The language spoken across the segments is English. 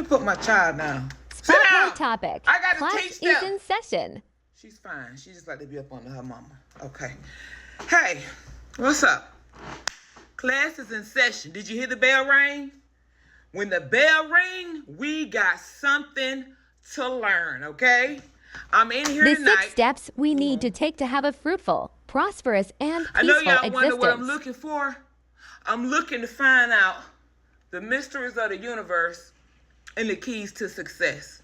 put my child down. Sit Spotlight down. topic. I got to Class teach is them. in session. She's fine. She just like to be up under her mama. Okay. Hey, what's up? Class is in session. Did you hear the bell ring? When the bell ring, we got something to learn, okay? I'm in here The tonight. 6 steps we need to take to have a fruitful, prosperous, and I know peaceful y'all wonder what I'm existence. looking for. I'm looking to find out the mysteries of the universe and the keys to success.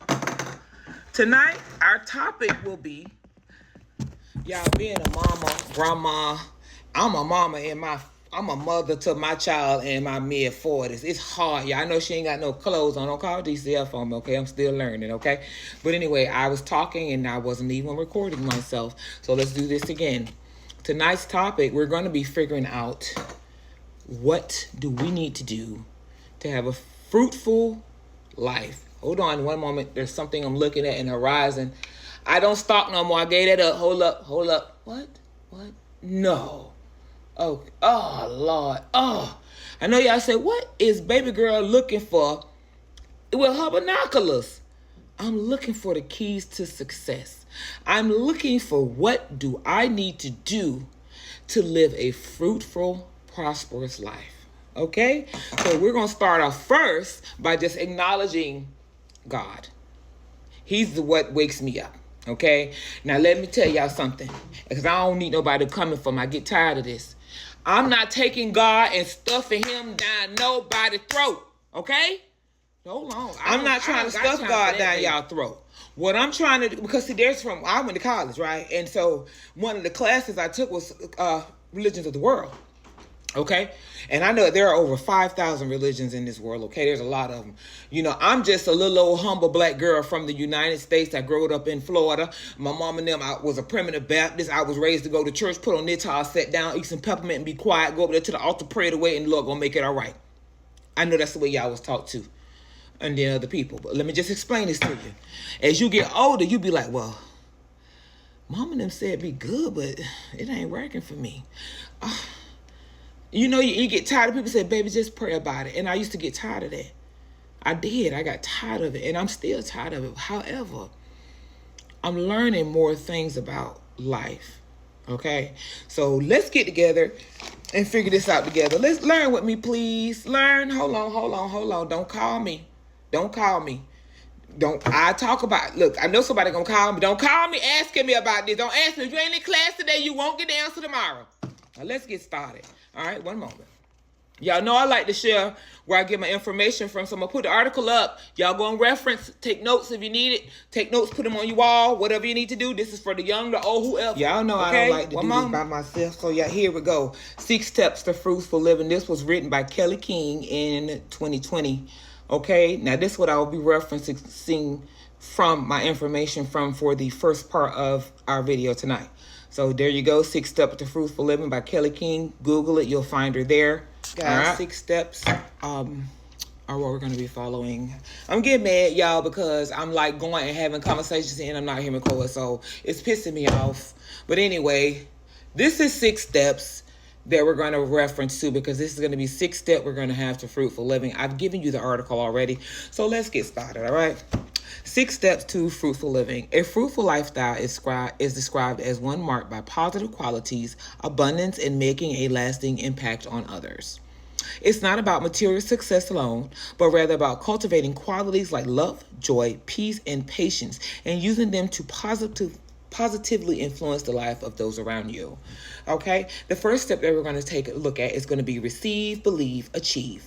Tonight, our topic will be, y'all, being a mama, grandma. I'm a mama I'm a mother to my child in my mid-40s. It's hard, y'all. I know she ain't got no clothes on. Don't call DCF on me, okay? I'm still learning, okay? But anyway, I was talking and I wasn't even recording myself. So let's do this again. Tonight's topic, we're going to be figuring out what do we need to do to have a fruitful life. Hold on one moment. There's something I'm looking at in the horizon. I don't stalk no more. I gave that up. Hold up. What? No. Oh, Lord. Oh, I know y'all say, what is baby girl looking for with her binoculars? I'm looking for the keys to success. I'm looking for what do I need to do to live a fruitful, prosperous life. Okay? So we're going to start off first by just acknowledging God. He's what wakes me up. Okay? Now let me tell y'all something. Because I don't need nobody coming for me. I get tired of this. I'm not taking God and stuffing him down nobody's throat. Okay? Hold on. I'm not trying to stuff God down y'all throat. What I'm trying to do, because see, I went to college, right? And so one of the classes I took was religions of the world. Okay? And I know there are over 5,000 religions in this world, okay? There's a lot of them. You know, I'm just a little old humble black girl from the United States. I grew up in Florida. My mom and them, I was a primitive Baptist. I was raised to go to church, put on guitar, sit down, eat some peppermint and be quiet, go over there to the altar, pray the way, and Lord gonna make it all right. I know that's the way y'all was taught to. And then other people. But let me just explain this to you. As you get older, you be like, well, mom and them said be good, but it ain't working for me. You know, you get tired of people say, baby, just pray about it. And I used to get tired of that. I did. I got tired of it. And I'm still tired of it. However, I'm learning more things about life. Okay? So let's get together and figure this out together. Let's learn with me, please. Learn. Hold on. Don't call me. I talk about, look, I know somebody gonna call me. Don't call me asking me about this. Don't ask me. If you ain't in class today, you won't get the answer tomorrow. Now let's get started. All right, one moment. Y'all know I like to share where I get my information from. So I'm gonna put the article up. Y'all go and reference, take notes if you need it. Take notes, put them on your wall, whatever you need to do. This is for the young, the old, whoever. Y'all know okay? I don't like to do this by myself. So yeah, here we go. 6 Steps to Fruitful Living. This was written by Kelly King in 2020. Okay, now this is what I will be referencing from my information from for the first part of our video tonight. So there you go, 6 Steps to Fruitful Living by Kelly King. Google it, you'll find her there. Guys, right. 6 steps are what we're going to be following. I'm getting mad, y'all, because I'm like going and having conversations and I'm not hearing record, so it's pissing me off. But anyway, this is 6 steps that we're going to reference to because this is going to be 6 steps we're going to have to fruitful living. I've given you the article already, so let's get started, all right? 6 steps to fruitful living. A fruitful lifestyle is described as one marked by positive qualities, abundance, and making a lasting impact on others. It's not about material success alone, but rather about cultivating qualities like love, joy, peace, and patience, and using them to positively influence the life of those around you. Okay? The first step that we're going to take a look at is going to be receive, believe, achieve.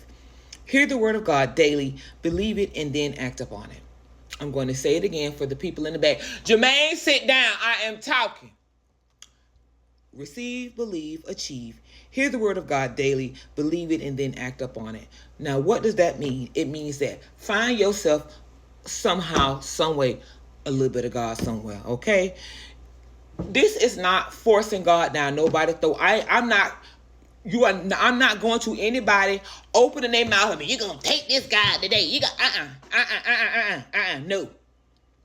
Hear the word of God daily, believe it, and then act upon it. I'm going to say it again for the people in the back. Jermaine, sit down. I am talking. Receive, believe, achieve. Hear the word of God daily, believe it, and then act upon it. Now, what does that mean? It means that find yourself somehow, some way, a little bit of God somewhere, okay? This is not forcing God down nobody's throat. I'm not going to anybody opening their mouth at me. You're going to take this guy today. You got,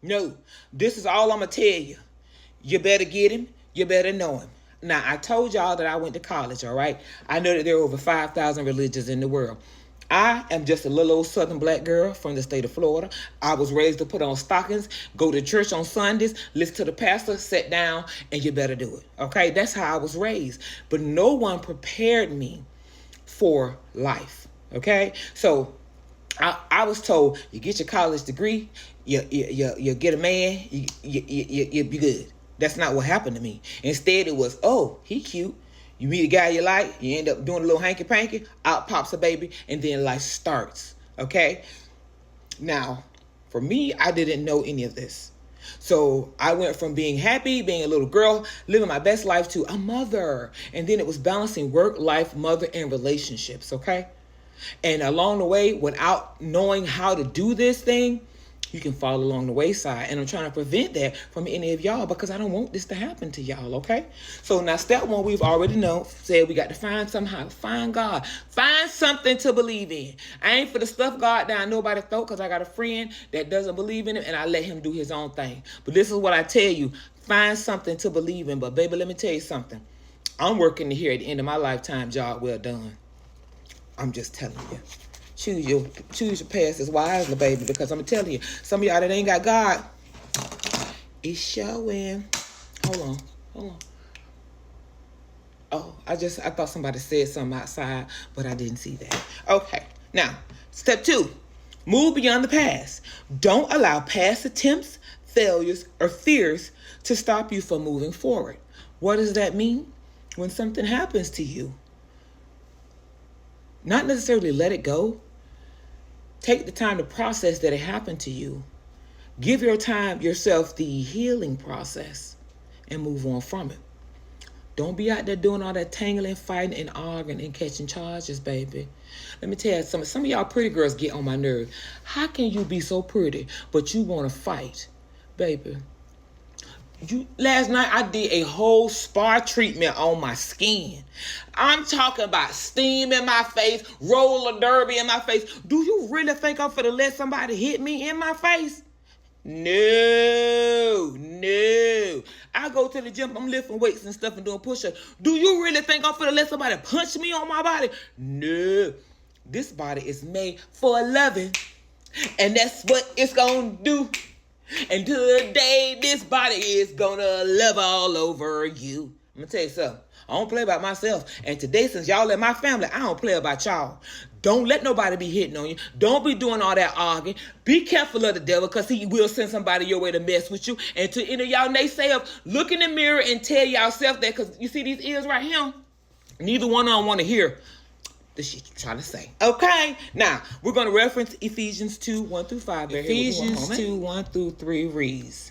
No. This is all I'm going to tell you. You better get him. You better know him. Now, I told y'all that I went to college, all right? I know that there are over 5,000 religions in the world. I am just a little old southern black girl from the state of Florida. I was raised to put on stockings, go to church on Sundays, listen to the pastor, sit down, and you better do it. Okay? That's how I was raised. But no one prepared me for life. Okay? So I was told, you get your college degree, you get a man, you be good. That's not what happened to me. Instead, it was, oh, he cute. You meet a guy you like, you end up doing a little hanky-panky, out pops a baby, and then life starts, okay? Now, for me, I didn't know any of this. So I went from being happy, being a little girl, living my best life, to a mother. And then it was balancing work, life, mother, and relationships, okay? And along the way, without knowing how to do this thing, you can fall along the wayside. And I'm trying to prevent that from any of y'all because I don't want this to happen to y'all, okay? So now step one, we've already known, said we got to find somehow, find God. Find something to believe in. I ain't for the stuff God down nobody's throat because I got a friend that doesn't believe in him and I let him do his own thing. But this is what I tell you. Find something to believe in. But baby, let me tell you something. I'm working here at the end of my lifetime, job well done. I'm just telling you. Choose your pastors wisely, baby, because I'm telling you, some of y'all that ain't got God, it's showing. Hold on. Oh, I thought somebody said something outside, but I didn't see that. Okay, now, step 2, move beyond the past. Don't allow past attempts, failures, or fears to stop you from moving forward. What does that mean? When something happens to you, not necessarily let it go. Take the time to process that it happened to you. Give yourself the healing process and move on from it. Don't be out there doing all that tangling, fighting, and arguing and catching charges, baby. Let me tell you something. Some of y'all pretty girls get on my nerve. How can you be so pretty, but you want to fight? Baby, last night I did a whole spa treatment on my skin. I'm talking about steam in my face, roller derby in my face. Do you really think I'm finna let somebody hit me in my face? No. I go to the gym, I'm lifting weights and stuff and doing push-ups. Do you really think I'm finna let somebody punch me on my body? No. This body is made for loving, and that's what it's gonna do. And today, this body is gonna love all over you. I'm gonna tell you something. I don't play about myself. And today, since y'all in my family, I don't play about y'all. Don't let nobody be hitting on you. Don't be doing all that arguing. Be careful of the devil because he will send somebody your way to mess with you. And to any of y'all naysayers, look in the mirror and tell yourself that, because you see these ears right here? Neither one of them want to hear the shit you're trying to say. Okay, now we're going to reference Ephesians 2, 1-5. Ephesians 2, 1-3 reads,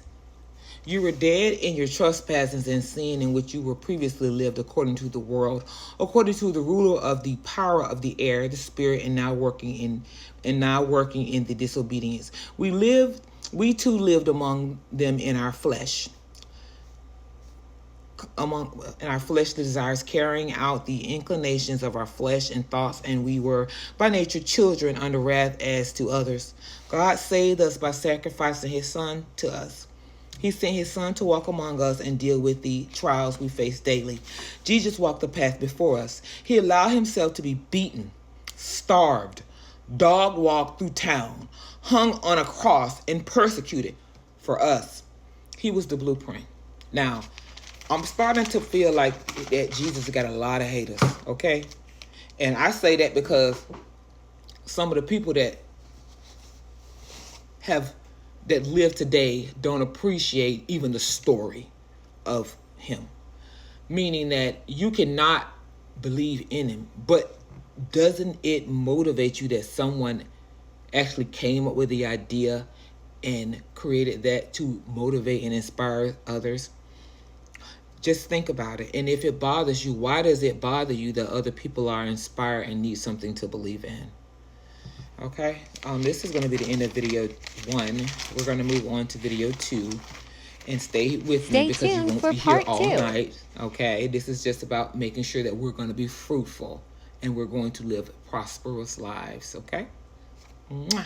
you were dead in your trespasses and sin in which you were previously lived according to the world, according to the ruler of the power of the air, the spirit, and now working in the disobedience. We too lived among them in our flesh. In our fleshly desires, carrying out the inclinations of our flesh and thoughts, and we were by nature children under wrath as to others. God saved us by sacrificing his son to us. He sent his son to walk among us and deal with the trials we face daily. Jesus walked the path before us. He allowed himself to be beaten, starved, dog-walked through town, hung on a cross, and persecuted for us. He was the blueprint. Now, I'm starting to feel like that Jesus got a lot of haters, okay? And I say that because some of the people that live today don't appreciate even the story of him. Meaning that you cannot believe in him, but doesn't it motivate you that someone actually came up with the idea and created that to motivate and inspire others? Just think about it. And if it bothers you, why does it bother you that other people are inspired and need something to believe in? Okay, this is going to be the end of video 1. We're going to move on to video 2. And stay with me because you won't be here all night. Okay, this is just about making sure that we're going to be fruitful and we're going to live prosperous lives. Okay? Mwah.